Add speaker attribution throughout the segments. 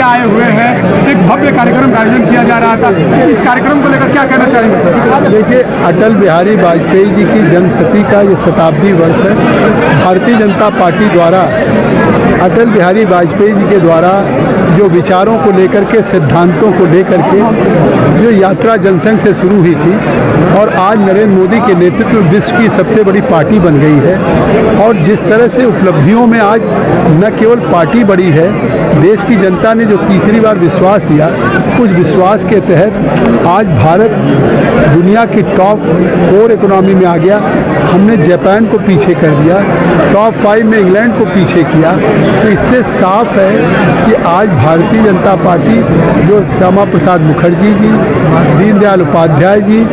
Speaker 1: आए हुए हैं, एक भव्य कार्यक्रम का आयोजन किया जा रहा था। इस कार्यक्रम को लेकर क्या कहना चाहेंगे?
Speaker 2: देखिए, अटल बिहारी वाजपेयी जी की जन्मशती का ये शताब्दी वर्ष है। भारतीय जनता पार्टी द्वारा अटल बिहारी वाजपेयी जी के द्वारा जो विचारों को लेकर के, सिद्धांतों को लेकर के जो यात्रा जनसंघ से शुरू हुई थी और आज नरेंद्र मोदी के नेतृत्व में विश्व की सबसे बड़ी पार्टी बन गई है। और जिस तरह से उपलब्धियों में आज न केवल पार्टी बड़ी है, देश की जनता ने जो तीसरी बार विश्वास दिया, उस विश्वास के तहत आज भारत दुनिया की टॉप 4 इकोनॉमी में आ गया। हमने जापान को पीछे कर दिया, टॉप 5 में इंग्लैंड को पीछे किया। तो इससे साफ है कि आज भारतीय जनता पार्टी जो श्यामा प्रसाद मुखर्जी जी, दीनदयाल उपाध्याय जी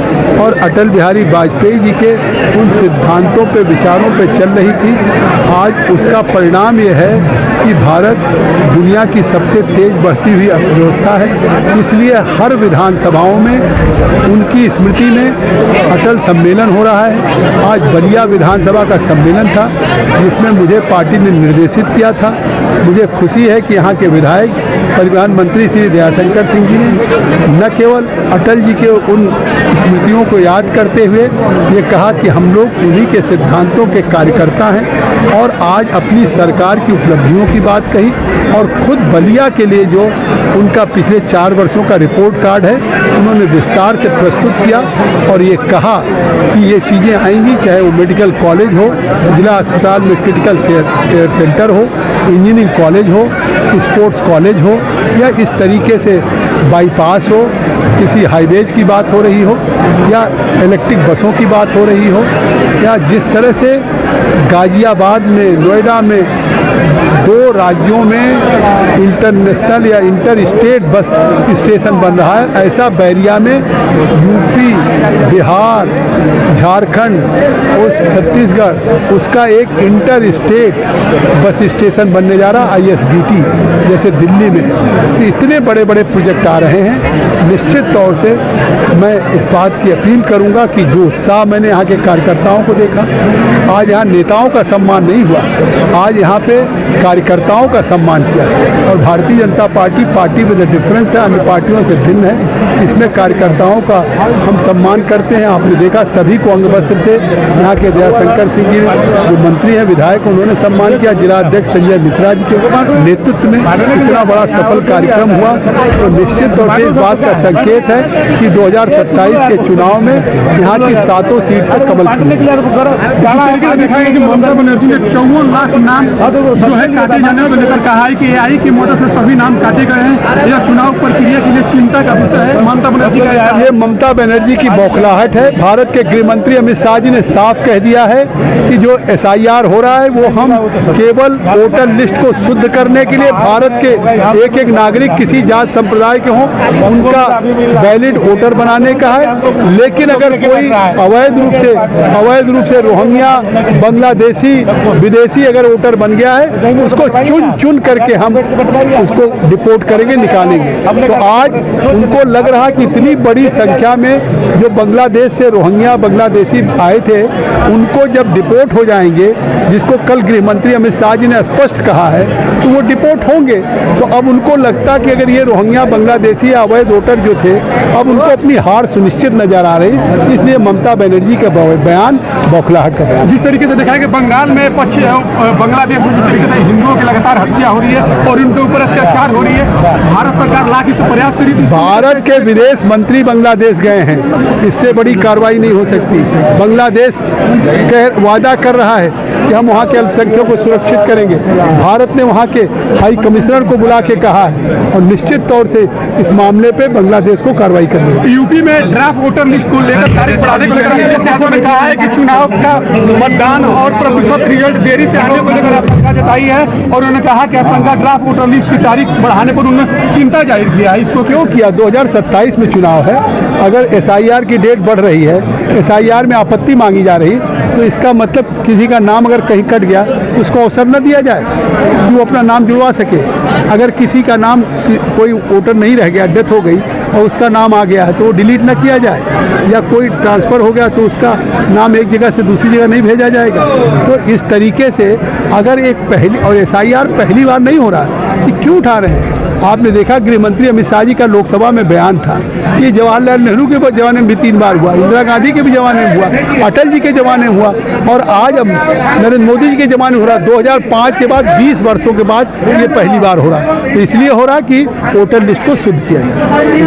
Speaker 2: और अटल बिहारी वाजपेयी जी के उन सिद्धांतों पे, विचारों पे चल रही थी, आज उसका परिणाम ये है कि भारत दुनिया की सबसे तेज बढ़ती हुई अर्थव्यवस्था है। इसलिए हर विधानसभाओं में उनकी स्मृति में अटल सम्मेलन हो रहा है। आज बलिया विधानसभा का सम्मेलन था जिसमें मुझे पार्टी ने निर्देशित किया था। मुझे खुशी है कि यहाँ के विधायक, परिवहन मंत्री श्री दयाशंकर सिंह जी ने न केवल अटल जी के उन स्मृतियों को याद करते हुए ये कहा कि हम लोग उन्हीं के सिद्धांतों के कार्यकर्ता हैं, और आज अपनी सरकार की उपलब्धियों की बात कही और खुद बलिया के लिए जो उनका पिछले 4 वर्षों का रिपोर्ट कार्ड है उन्होंने विस्तार से प्रस्तुत किया और ये कहा कि ये चीज़ें आएंगी, चाहे वो मेडिकल कॉलेज हो, जिला अस्पताल में क्रिटिकल केयर सेंटर हो, इंजीनियरिंग कॉलेज हो, स्पोर्ट्स कॉलेज हो, या इस तरीके से बाईपास हो, किसी हाईवेज की बात हो रही हो, या इलेक्ट्रिक बसों की बात हो रही हो, या जिस तरह से गाजियाबाद में, नोएडा में 2 राज्यों में इंटरनेशनल या इंटर स्टेट बस स्टेशन बन रहा है, ऐसा बैरिया में यूपी, बिहार, झारखंड और छत्तीसगढ़ उसका एक इंटर स्टेट बस स्टेशन बनने जा रहा है, ISBT जैसे दिल्ली में। तो इतने बड़े बड़े प्रोजेक्ट आ रहे हैं। निश्चित तौर से मैं इस बात की अपील करूंगा कि जो उत्साह मैंने यहाँ के कार्यकर्ताओं को देखा, आज यहाँ नेताओं का सम्मान नहीं हुआ, आज यहाँ पे कार्यकर्ताओं का सम्मान किया। और Bharatiya Janata party with the difference है, अन्य पार्टियों से भिन्न है। इसमें कार्यकर्ताओं का हम सम्मान करते हैं। आपने देखा सभी को अंगवस्त्र से यहाँ के दयाशंकर सिंह जी जो मंत्री हैं, विधायक, उन्होंने सम्मान किया। जिला अध्यक्ष संजय मिश्रा जी के नेतृत्व में इतना बड़ा सफल कार्यक्रम हुआ, तो निश्चित तौर से इस बात का संकेत है कि 2027 के चुनाव में यहाँ की 7 सीट पर कमल खिलेगा।
Speaker 1: ममता बनर्जी ने 54 लाख नाम जो है काटे जाने को लेकर कहा है कि AI की मदद से सभी नाम काटे गए हैं। यह चुनाव प्रक्रिया के लिए चिंता का विषय है। ममता बनर्जी का
Speaker 2: ये ममता बनर्जी की बौखलाहट है। भारत के गृह मंत्री अमित शाह जी ने साफ कह दिया है कि जो SIR हो रहा है वो हम केवल वोटर लिस्ट को शुद्ध करने के लिए, भारत के एक नागरिक किसी जात संप्रदाय के हों उनका वैलिड वोटर बनाने का है। लेकिन अगर कोई अवैध रूप से रोहिंग्या, बांग्लादेशी, विदेशी अगर वोटर बन गया है, उसको चुन करके हम उसको डिपोर्ट करेंगे, निकालेंगे। तो आज उनको लग रहा कि इतनी बड़ी संख्या में जो बांग्लादेश से रोहिंग्या, बांग्लादेशी आए थे, उनको जब डिपोर्ट हो जाएंगे, जिसको कल गृह मंत्री अमित शाह जी ने स्पष्ट कहा है, तो वो डिपोर्ट होंगे। तो अब उनको लगता कि अगर ये रोहिंग्या, बांग्लादेशी या अवैध वोटर जो थे, अब उनको अपनी हार सुनिश्चित नजर आ रही। इसलिए ममता बनर्जी का बयान बौखलाहट का बयान।
Speaker 1: जिस तरीके से देखा है कि बंगाल में बांग्लादेश में जिस तरीके से हिंदुओं की लगातार हत्या हो रही है और उनके ऊपर अत्याचार हो रही है, भारत सरकार लाख इस प्रयास करी।
Speaker 2: भारत के विदेश मंत्री बांग्लादेश गए हैं, इससे बड़ी कार्रवाई नहीं हो सकती। बांग्लादेश वादा कर रहा है कि हम वहाँ के अल्पसंख्यकों को सुरक्षित करेंगे। भारत ने वहाँ के हाई कमिश्नर को बुला के कहा है और निश्चित तौर से इस मामले पे बांग्लादेश को कार्रवाई करनी है।
Speaker 1: यूपी में ड्राफ्ट वोटर लिस्ट को लेकर तारीख बढ़ाने को लेकर कहा है कि चुनाव का मतदान और प्रतिशत रिजल्ट देरी से आने को लेकर आशंका जताई है, और उन्होंने कहा कि आशंका ड्राफ्ट वोटर लिस्ट की तारीख बढ़ाने पर उन्होंने चिंता जाहिर किया है। इसको
Speaker 2: क्यों किया? 2027 में चुनाव है। अगर SIR की डेट बढ़ रही है, SIR में आपत्ति मांगी जा रही, तो इसका मतलब किसी का नाम अगर कहीं कट गया तो उसको अवसर न दिया जाए कि वो अपना नाम जुड़वा सके। अगर किसी का नाम, कोई वोटर नहीं रह गया, डेथ हो गई और उसका नाम आ गया है, तो वो डिलीट न किया जाए, या कोई ट्रांसफ़र हो गया तो उसका नाम एक जगह से दूसरी जगह नहीं भेजा जाएगा। तो इस तरीके से अगर एक पहली, और SIR पहली बार नहीं हो रहा है, कि क्यों उठा रहे हैं? आपने देखा गृह मंत्री अमित शाह जी का लोकसभा में बयान था कि जवाहरलाल नेहरू के जमाने में भी 3 बार हुआ, इंदिरा गांधी के भी जमाने में हुआ, अटल जी के जमाने में हुआ, और आज अब नरेंद्र मोदी जी के जमाने में हो रहा। 2005 के बाद 20 वर्षों के बाद ये पहली बार हो रहा। तो इसलिए हो रहा कि वोटर लिस्ट को शुद्ध किया जाए।